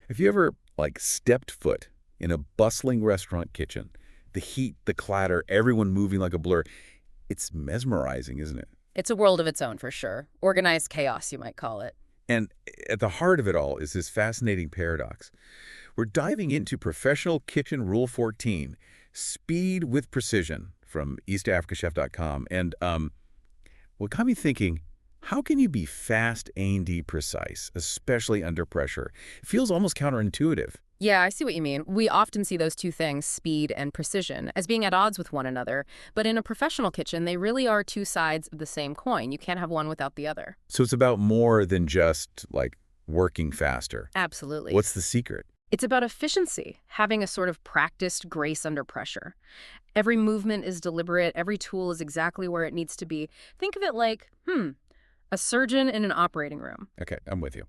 Have you ever, stepped foot in a bustling restaurant kitchen? The heat, the clatter, everyone moving like a blur. It's mesmerizing, isn't it? It's a world of its own for sure. Organized chaos, you might call it. And at the heart of it all is this fascinating paradox. We're diving into Professional Kitchen Rule 14, Speed with Precision, from EastAfricaChef.com. And what got me thinking, how can you be fast A&D precise, especially under pressure? It feels almost counterintuitive. Yeah, I see what you mean. We often see those two things, speed and precision, as being at odds with one another. But in a professional kitchen, they really are two sides of the same coin. You can't have one without the other. So it's about more than just, working faster. Absolutely. What's the secret? It's about efficiency, having a sort of practiced grace under pressure. Every movement is deliberate, every tool is exactly where it needs to be. Think of it like, a surgeon in an operating room. Okay, I'm with you.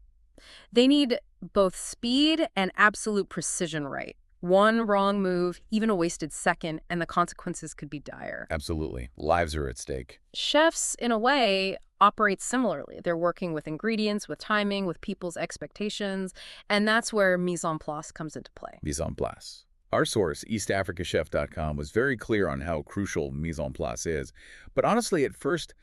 They need both speed and absolute precision right. One wrong move, even a wasted second, and the consequences could be dire. Absolutely. Lives are at stake. Chefs, in a way, operate similarly. They're working with ingredients, with timing, with people's expectations, and that's where mise en place comes into play. Mise en place. Our source, EastAfricaChef.com, was very clear on how crucial mise en place is. But honestly, at first,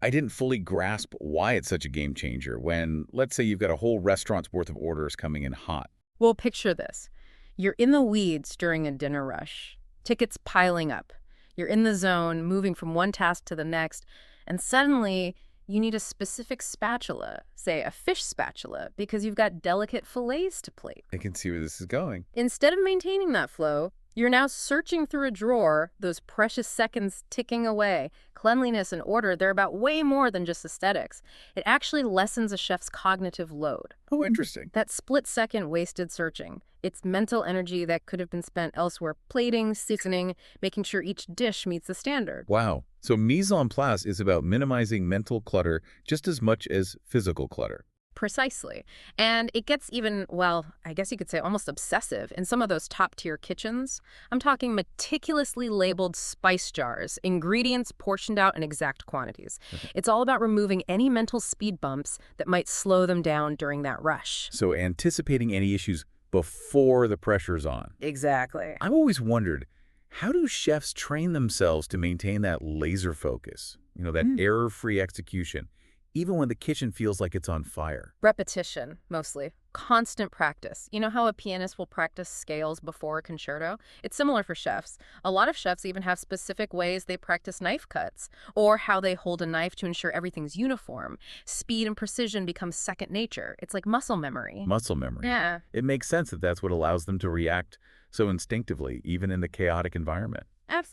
I didn't fully grasp why it's such a game changer when, let's say, you've got a whole restaurant's worth of orders coming in hot. Well, picture this. You're in the weeds during a dinner rush, tickets piling up. You're in the zone, moving from one task to the next, and suddenly you need a specific spatula, say a fish spatula, because you've got delicate fillets to plate. I can see where this is going. Instead of maintaining that flow, you're now searching through a drawer, those precious seconds ticking away. Cleanliness and order, they're about way more than just aesthetics. It actually lessens a chef's cognitive load. Oh, interesting. That split-second wasted searching, it's mental energy that could have been spent elsewhere, plating, seasoning, making sure each dish meets the standard. Wow. So mise en place is about minimizing mental clutter just as much as physical clutter. Precisely. And it gets even, well, I guess you could say almost obsessive in some of those top-tier kitchens. I'm talking meticulously labeled spice jars, ingredients portioned out in exact quantities. It's all about removing any mental speed bumps that might slow them down during that rush. So anticipating any issues before the pressure's on. Exactly. I've always wondered, how do chefs train themselves to maintain that laser focus, that error-free execution, even when the kitchen feels like it's on fire? Repetition, mostly. Constant practice. You know how a pianist will practice scales before a concerto? It's similar for chefs. A lot of chefs even have specific ways they practice knife cuts, or how they hold a knife to ensure everything's uniform. Speed and precision become second nature. It's like muscle memory. Muscle memory. Yeah. It makes sense that that's what allows them to react so instinctively, even in the chaotic environment.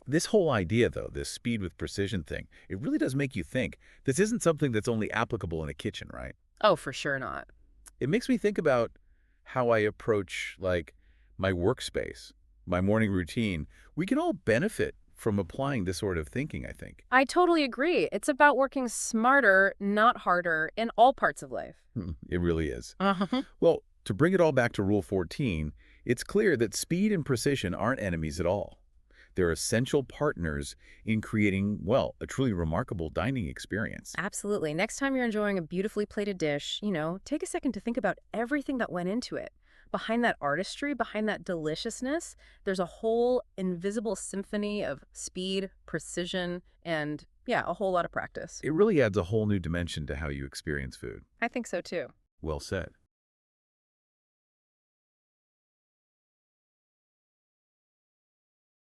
This whole idea, though, this speed with precision thing, it really does make you think. This isn't something that's only applicable in a kitchen, right? Oh, for sure not. It makes me think about how I approach, my workspace, my morning routine. We can all benefit from applying this sort of thinking, I think. I totally agree. It's about working smarter, not harder, in all parts of life. It really is. Uh-huh. Well, to bring it all back to Rule 14, it's clear that speed and precision aren't enemies at all. They're essential partners in creating, well, a truly remarkable dining experience. Absolutely. Next time you're enjoying a beautifully plated dish, take a second to think about everything that went into it. Behind that artistry, behind that deliciousness, there's a whole invisible symphony of speed, precision, and, yeah, a whole lot of practice. It really adds a whole new dimension to how you experience food. I think so, too. Well said.